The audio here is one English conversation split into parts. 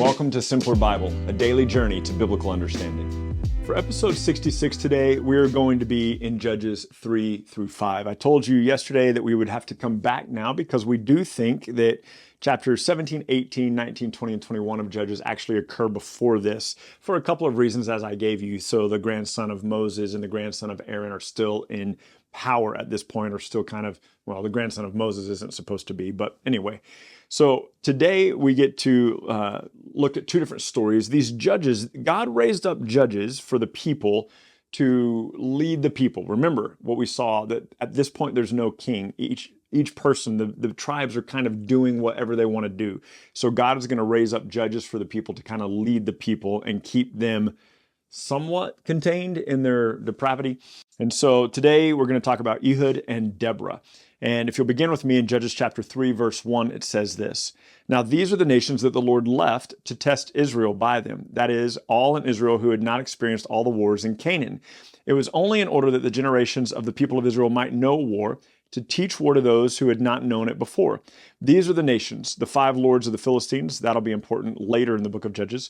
welcome to Simpler Bible, a daily journey to biblical understanding. For episode 66 today, we're going to be in Judges 3 through 5. I told you yesterday that we would have to come back now because we do think that chapters 17, 18, 19, 20, and 21 of Judges actually occur before this for a couple of reasons as I gave you. So the grandson of Moses and the grandson of Aaron are still in power at this point, or still kind of, well, the grandson of Moses isn't supposed to be, but anyway. So today we get to look at two different stories. These judges, God raised up judges for the people to lead the people. Remember what we saw, that at this point there's no king. Each person, the tribes are kind of doing whatever they want to do. So God is going to raise up judges for the people to kind of lead the people and keep them somewhat contained in their depravity. And so today we're going to talk about Ehud and Deborah. And if you'll begin with me in Judges chapter 3, verse 1, it says this: "Now these are the nations that the Lord left to test Israel by them, that is, all in Israel who had not experienced all the wars in Canaan. It was only in order that the generations of the people of Israel might know war, to teach war to those who had not known it before. These are the nations, the 5 lords of the Philistines," that'll be important later in the book of Judges,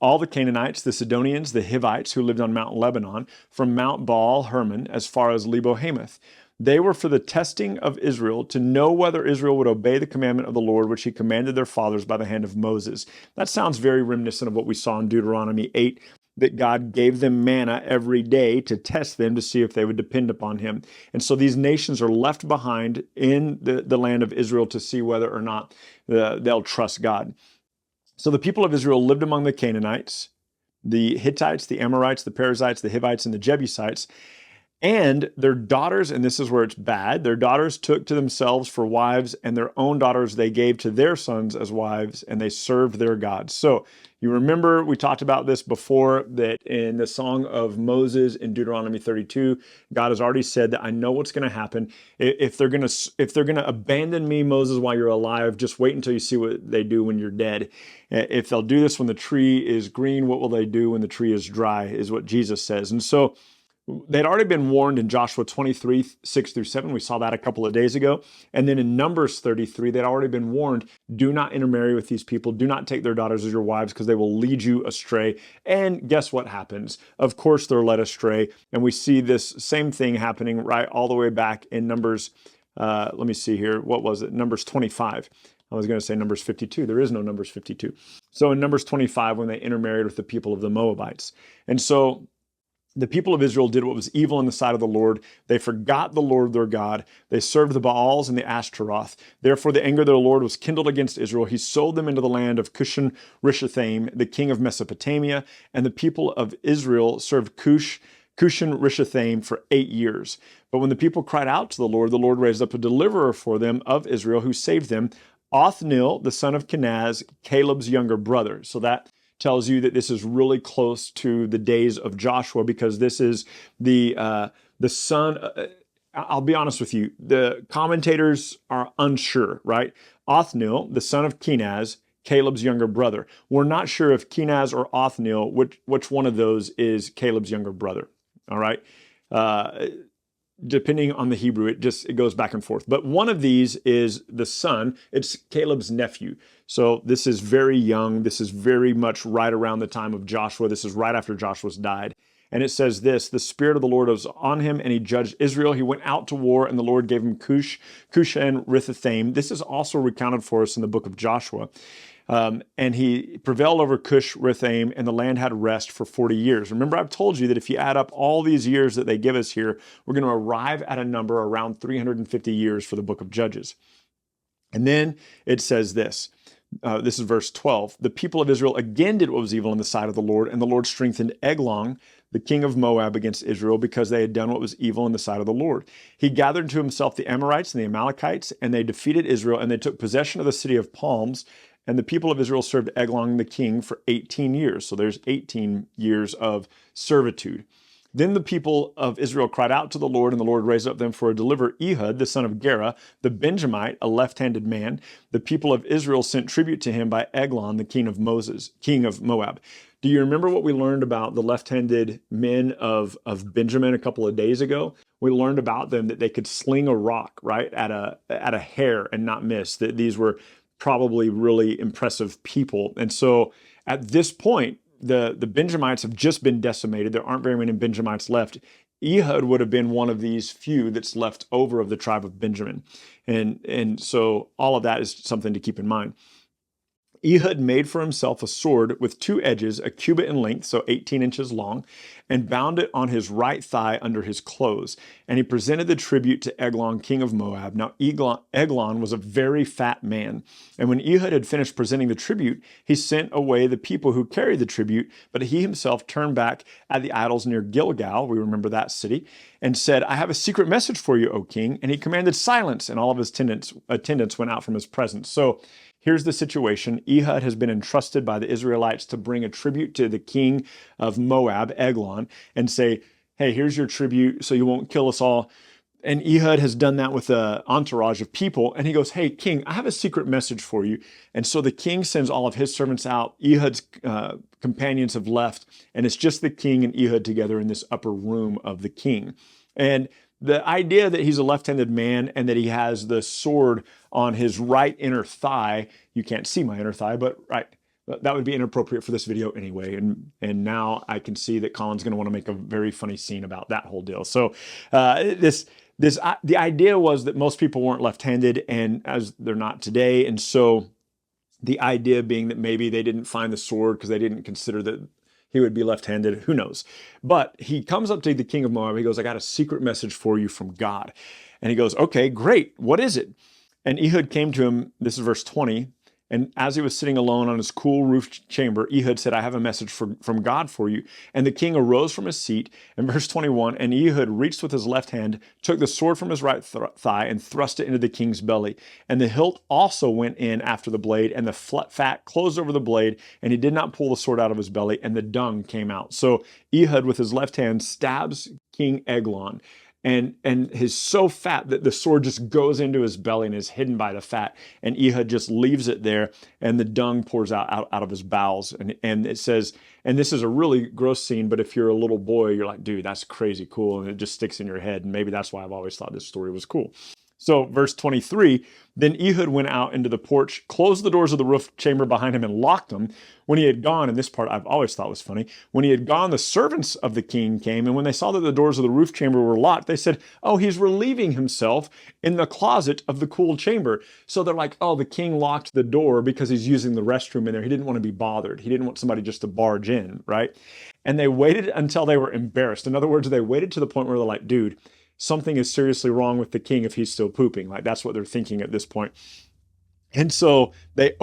"all the Canaanites, the Sidonians, the Hivites who lived on Mount Lebanon, from Mount Baal Hermon as far as Lebo Hamath. They were for the testing of Israel, to know whether Israel would obey the commandment of the Lord, which he commanded their fathers by the hand of Moses." That sounds very reminiscent of what we saw in Deuteronomy 8, that God gave them manna every day to test them to see if they would depend upon him. And so these nations are left behind in the land of Israel to see whether or not they'll trust God. So the people of Israel lived among the Canaanites, the Hittites, the Amorites, the Perizzites, the Hivites, and the Jebusites. And their daughters, and this is where it's bad, their daughters took to themselves for wives, and their own daughters they gave to their sons as wives, and they served their gods. So you remember we talked about this before, that in the Song of Moses in Deuteronomy 32, God has already said that I know what's going to happen. If they're going to abandon me, Moses, while you're alive, just wait until you see what they do when you're dead. If they'll do this when the tree is green, what will they do when the tree is dry, is what Jesus says. And so they'd already been warned in Joshua 23, 6 through 7. We saw that a couple of days ago. And then in Numbers 33, they'd already been warned, do not intermarry with these people. Do not take their daughters as your wives, because they will lead you astray. And guess what happens? Of course, they're led astray. And we see this same thing happening right all the way back in Numbers. Let me see here. What was it? Numbers 25. I was going to say Numbers 52. There is no Numbers 52. So in Numbers 25, when they intermarried with the people of the Moabites. And so the people of Israel did what was evil in the sight of the Lord. They forgot the Lord their God. They served the Baals and the Asheroth. Therefore, the anger of the Lord was kindled against Israel. He sold them into the land of Cushan Rishathaim, the king of Mesopotamia, and the people of Israel served Cushan Rishathaim for 8 years. But when the people cried out to the Lord raised up a deliverer for them of Israel, who saved them, Othniel, the son of Kenaz, Caleb's younger brother. So that tells you that this is really close to the days of Joshua, because this is the son. I'll be honest with you, the commentators are unsure, right? Othniel, the son of Kenaz, Caleb's younger brother. We're not sure if Kenaz or Othniel, which one of those is Caleb's younger brother. All right. Depending on the Hebrew, it goes back and forth. But one of these is the son. It's Caleb's nephew. So this is very young. This is very much right around the time of Joshua. This is right after Joshua's died. And it says this: the Spirit of the Lord was on him, and he judged Israel. He went out to war, and the Lord gave him Cushan Rishathaim. This is also recounted for us in the book of Joshua. And he prevailed over Cush Rishathaim, and the land had rest for 40 years. Remember, I've told you that if you add up all these years that they give us here, we're going to arrive at a number around 350 years for the book of Judges. And then it says this. This is verse 12. The people of Israel again did what was evil in the sight of the Lord, and the Lord strengthened Eglon, the king of Moab, against Israel, because they had done what was evil in the sight of the Lord. He gathered to himself the Amorites and the Amalekites, and they defeated Israel, and they took possession of the city of palms. And the people of Israel served Eglon the king for 18 years. So there's 18 years of servitude. Then the people of Israel cried out to the Lord, and the Lord raised up them for a deliverer, Ehud, the son of Gera, the Benjamite, a left-handed man. The people of Israel sent tribute to him by Eglon, the king of Moab. Do you remember what we learned about the left-handed men of Benjamin a couple of days ago? We learned about them that they could sling a rock, right, at a hair and not miss. That these were probably really impressive people. And so at this point, the Benjamites have just been decimated. There aren't very many Benjamites left. Ehud would have been one of these few that's left over of the tribe of Benjamin. And so all of that is something to keep in mind. Ehud made for himself a sword with two edges, a cubit in length, so 18 inches long, and bound it on his right thigh under his clothes. And he presented the tribute to Eglon, king of Moab. Now Eglon was a very fat man. And when Ehud had finished presenting the tribute, he sent away the people who carried the tribute, but he himself turned back at the idols near Gilgal, we remember that city, and said, I have a secret message for you, O king. And he commanded silence, and all of his attendants went out from his presence. So here's the situation. Ehud has been entrusted by the Israelites to bring a tribute to the king of Moab, Eglon, and say, hey, here's your tribute so you won't kill us all. And Ehud has done that with an entourage of people. And he goes, hey, king, I have a secret message for you. And so the king sends all of his servants out. Ehud's companions have left. And it's just the king and Ehud together in this upper room of the king. And the idea that he's a left-handed man and that he has the sword on his right inner thigh, you can't see my inner thigh, but right, that would be inappropriate for this video anyway. And now I can see that Colin's going to want to make a very funny scene about that whole deal. So the idea was that most people weren't left-handed, and as they're not today. And so the idea being that maybe they didn't find the sword because they didn't consider that he would be left-handed. Who knows? But he comes up to the king of Moab. He goes, I got a secret message for you from God. And he goes, okay, great. What is it? And Ehud came to him, this is verse 20, and as he was sitting alone on his cool roofed chamber, Ehud said, I have a message from God for you. And the king arose from his seat, and verse 21, and Ehud reached with his left hand, took the sword from his right thigh, and thrust it into the king's belly. And the hilt also went in after the blade, and the fat closed over the blade, and he did not pull the sword out of his belly, and the dung came out. So Ehud, with his left hand, stabs King Eglon. And he's so fat that the sword just goes into his belly and is hidden by the fat. And Ehud just leaves it there, and the dung pours out of his bowels. And it says, and this is a really gross scene, but if you're a little boy, you're like, dude, that's crazy cool. And it just sticks in your head. And maybe that's why I've always thought this story was cool. So verse 23, then Ehud went out into the porch, closed the doors of the roof chamber behind him, and locked them. When he had gone, and this part I've always thought was funny, when he had gone, the servants of the king came, and when they saw that the doors of the roof chamber were locked, they said, oh, he's relieving himself in the closet of the cool chamber. So they're like, oh, the king locked the door because he's using the restroom in there. He didn't want to be bothered. He didn't want somebody just to barge in, right? And they waited until they were embarrassed. In other words, they waited to the point where they're like, dude, something is seriously wrong with the king if he's still pooping. Like, that's what they're thinking at this point. And so they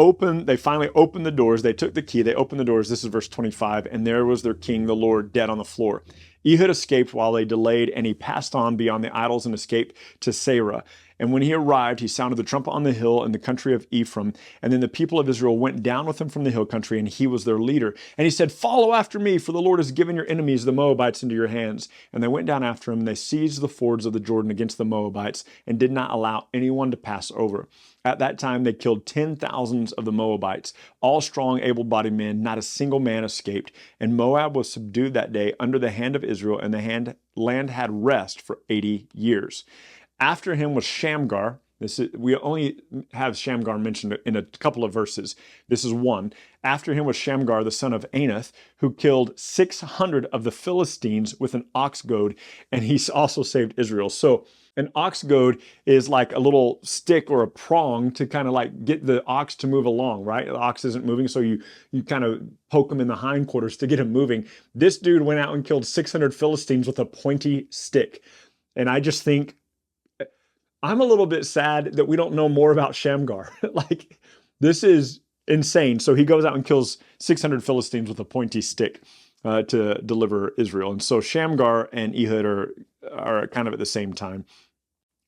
finally opened the doors. They took the key. They opened the doors. This is verse 25. And there was their king, the Lord, dead on the floor. Ehud escaped while they delayed, and he passed on beyond the idols and escaped to Sarah. And when he arrived, he sounded the trumpet on the hill in the country of Ephraim. And then the people of Israel went down with him from the hill country, and he was their leader. And he said, follow after me, for the Lord has given your enemies, the Moabites, into your hands. And they went down after him, and they seized the fords of the Jordan against the Moabites, and did not allow anyone to pass over. At that time, they killed 10,000 of the Moabites, all strong, able-bodied men. Not a single man escaped. And Moab was subdued that day under the hand of Israel, and the land had rest for 80 years. After him was Shamgar. We only have Shamgar mentioned in a couple of verses. This is one. After him was Shamgar, the son of Anath, who killed 600 of the Philistines with an ox goad, and he also saved Israel. So an ox goad is like a little stick or a prong to kind of like get the ox to move along, right? The ox isn't moving, so you kind of poke him in the hindquarters to get him moving. This dude went out and killed 600 Philistines with a pointy stick. And I just think, I'm a little bit sad that we don't know more about Shamgar. Like, this is insane. So he goes out and kills 600 Philistines with a pointy stick to deliver Israel. And so Shamgar and Ehud are kind of at the same time.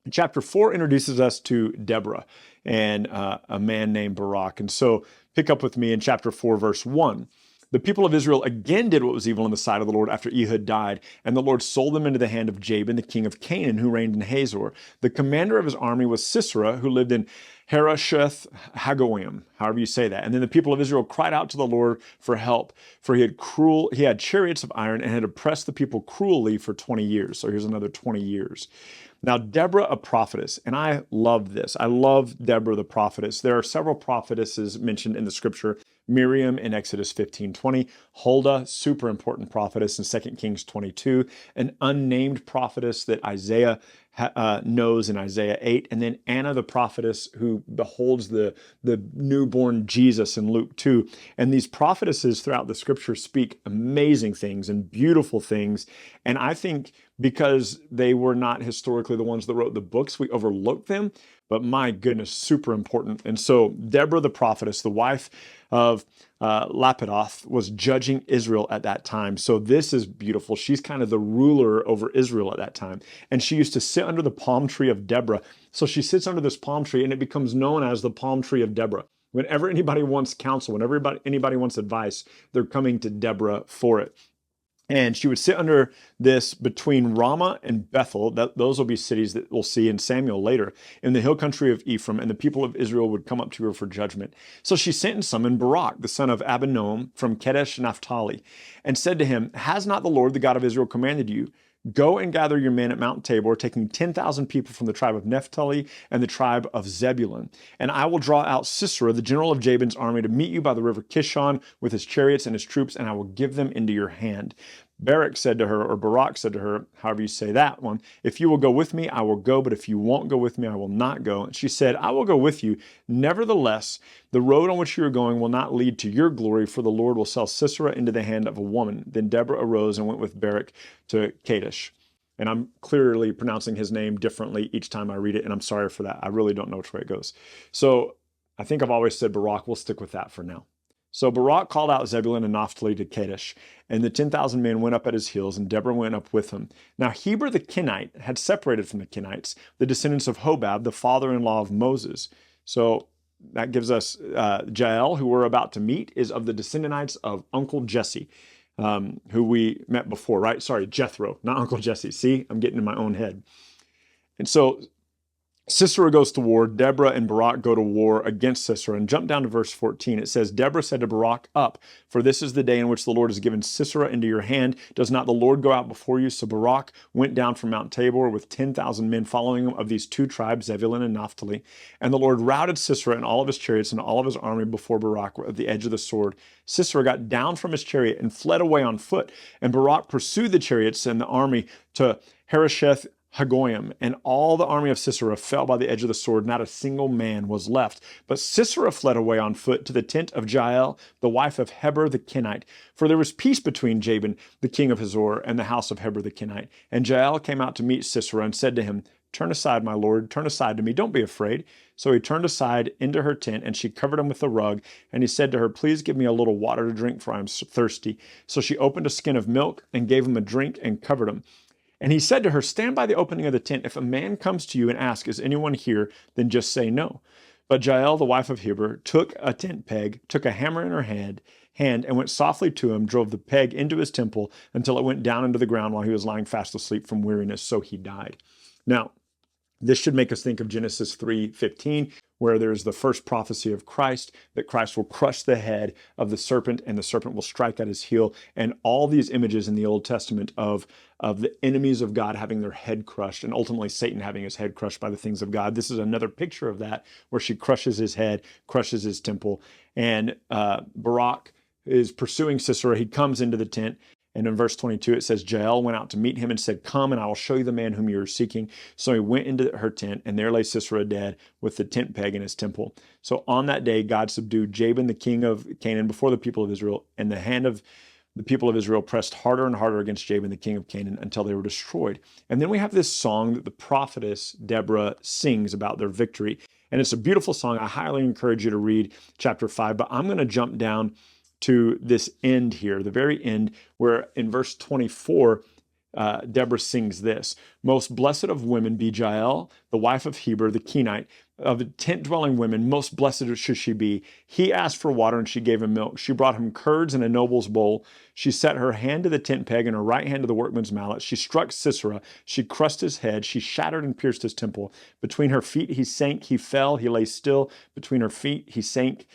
Chapter 4 introduces us to Deborah and a man named Barak. And so pick up with me in chapter 4, verse 1. The people of Israel again did what was evil in the sight of the Lord after Ehud died, and the Lord sold them into the hand of Jabin, the king of Canaan, who reigned in Hazor. The commander of his army was Sisera, who lived in Harosheth Hagoyim, however you say that. And then the people of Israel cried out to the Lord for help, for he had chariots of iron and had oppressed the people cruelly for 20 years. So here's another 20 years. Now, Deborah, a prophetess, and I love this. I love Deborah, the prophetess. There are several prophetesses mentioned in the scripture. Miriam in Exodus 15:20, Huldah, super important prophetess in 2 Kings 22, an unnamed prophetess that Isaiah knows in Isaiah 8, and then Anna the prophetess who beholds the newborn Jesus in Luke 2. And these prophetesses throughout the scripture speak amazing things and beautiful things. And I think because they were not historically the ones that wrote the books, we overlook them. But my goodness, super important. And so Deborah the prophetess, the wife of Lapidoth, was judging Israel at that time. So this is beautiful. She's kind of the ruler over Israel at that time. And she used to sit under the palm tree of Deborah. So she sits under this palm tree and it becomes known as the palm tree of Deborah. Whenever anybody wants counsel, whenever anybody wants advice, they're coming to Deborah for it. And she would sit under this between Ramah and Bethel. Those will be cities that we'll see in Samuel later, in the hill country of Ephraim, and the people of Israel would come up to her for judgment. So she sent and summoned Barak, the son of Abinoam, from Kadesh Naphtali, and said to him, "Has not the Lord, the God of Israel, commanded you? Go and gather your men at Mount Tabor, taking 10,000 people from the tribe of Naphtali and the tribe of Zebulun. And I will draw out Sisera, the general of Jabin's army, to meet you by the river Kishon with his chariots and his troops, and I will give them into your hand." Barak said to her, or Barak said to her, however you say that one, "If you will go with me, I will go, but if you won't go with me, I will not go." And she said, "I will go with you. Nevertheless, the road on which you are going will not lead to your glory, for the Lord will sell Sisera into the hand of a woman." Then Deborah arose and went with Barak to Kadesh. And I'm clearly pronouncing his name differently each time I read it, and I'm sorry for that. I really don't know which way it goes. So I think I've always said Barak. We'll stick with that for now. So Barak called out Zebulun and Naphtali to Kadesh, and the 10,000 men went up at his heels, and Deborah went up with him. Now Heber the Kenite had separated from the Kenites, the descendants of Hobab, the father-in-law of Moses. So that gives us Jael, who we're about to meet, is of the descendants of Uncle Jesse, who we met before, right? Sorry, Jethro, not Uncle Jesse. See, I'm getting in my own head. And so Sisera goes to war. Deborah and Barak go to war against Sisera. And jump down to verse 14. It says, "Deborah said to Barak, 'Up, for this is the day in which the Lord has given Sisera into your hand. Does not the Lord go out before you?' So Barak went down from Mount Tabor with 10,000 men following him of these two tribes, Zebulun and Naphtali. And the Lord routed Sisera and all of his chariots and all of his army before Barak at the edge of the sword. Sisera got down from his chariot and fled away on foot. And Barak pursued the chariots and the army to Harosheth Hagoyim, and all the army of Sisera fell by the edge of the sword. Not a single man was left. But Sisera fled away on foot to the tent of Jael, the wife of Heber the Kenite. For there was peace between Jabin, the king of Hazor, and the house of Heber the Kenite. And Jael came out to meet Sisera and said to him, 'Turn aside, my lord, turn aside to me. Don't be afraid.' So he turned aside into her tent, and she covered him with a rug. And he said to her, 'Please give me a little water to drink, for I am thirsty.' So she opened a skin of milk and gave him a drink and covered him. And he said to her, 'Stand by the opening of the tent. If a man comes to you and asks, "Is anyone here?" then just say no.' But Jael, the wife of Heber, took a tent peg, took a hammer in her hand, and went softly to him, drove the peg into his temple until it went down into the ground while he was lying fast asleep from weariness. So he died." Now, this should make us think of Genesis 3:15, where there's the first prophecy of Christ, that Christ will crush the head of the serpent and the serpent will strike at his heel. And all these images in the Old Testament of the enemies of God having their head crushed, and ultimately Satan having his head crushed by the things of God. This is another picture of that, where she crushes his head, crushes his temple. And Barak is pursuing Sisera. He comes into the tent. And in verse 22, it says, Jael went out to meet him and said, "Come, and I will show you the man whom you are seeking." So he went into her tent, and there lay Sisera dead with the tent peg in his temple. So on that day, God subdued Jabin, the king of Canaan, before the people of Israel, and the hand of the people of Israel pressed harder and harder against Jabin, the king of Canaan, until they were destroyed. And then we have this song that the prophetess Deborah sings about their victory. And it's a beautiful song. I highly encourage you to read chapter 5, but I'm going to jump down to this end here, the very end, where in verse 24, Deborah sings this: "Most blessed of women be Jael, the wife of Heber the Kenite. Of the tent-dwelling women, most blessed should she be. He asked for water, and she gave him milk. She brought him curds in a noble's bowl. She set her hand to the tent peg and her right hand to the workman's mallet. She struck Sisera. She crushed his head. She shattered and pierced his temple. Between her feet he sank, he fell, he lay still. Between her feet he sank,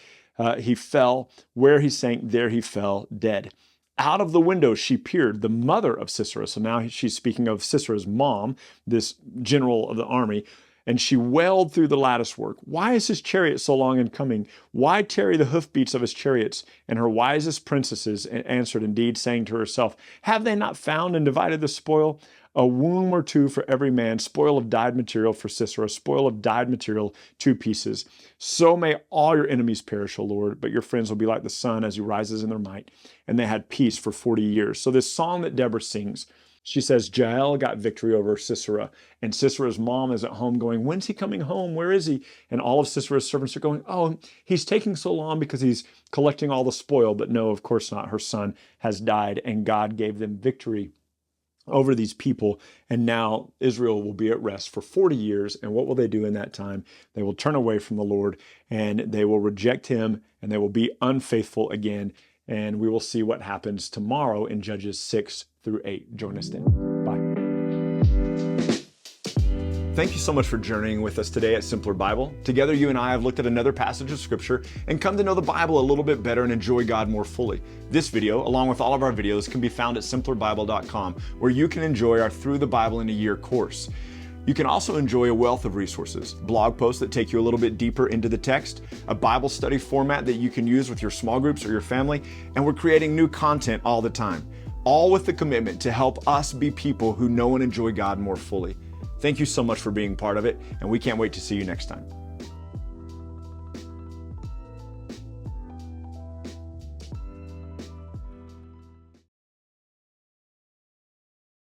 he fell. Where he sank, there he fell, dead." Out of the window she peered, the mother of Sisera. So now she's speaking of Sisera's mom, this general of the army. And she wailed through the lattice work. Why is his chariot so long in coming? Why tarry the hoofbeats of his chariots? And her wisest princesses answered indeed, saying to herself, have they not found and divided the spoil? A womb or two for every man, spoil of dyed material for Sisera, spoil of dyed material, 2 pieces. So may all your enemies perish, O Lord, but your friends will be like the sun as he rises in their might. And they had peace for 40 years. So this song that Deborah sings, she says, Jael got victory over Sisera, and Sisera's mom is at home going, when's he coming home? Where is he? And all of Sisera's servants are going, oh, he's taking so long because he's collecting all the spoil. But no, of course not. Her son has died, and God gave them victory over these people. And now Israel will be at rest for 40 years. And what will they do in that time? They will turn away from the Lord, and they will reject him, and they will be unfaithful again. And we will see what happens tomorrow in Judges 6-8. Join us then. Bye. Thank you so much for journeying with us today at Simpler Bible. Together, you and I have looked at another passage of Scripture and come to know the Bible a little bit better and enjoy God more fully. This video, along with all of our videos, can be found at simplerbible.com, where you can enjoy our Through the Bible in a Year course. You can also enjoy a wealth of resources, blog posts that take you a little bit deeper into the text, a Bible study format that you can use with your small groups or your family, and we're creating new content all the time, all with the commitment to help us be people who know and enjoy God more fully. Thank you so much for being part of it, and we can't wait to see you next time.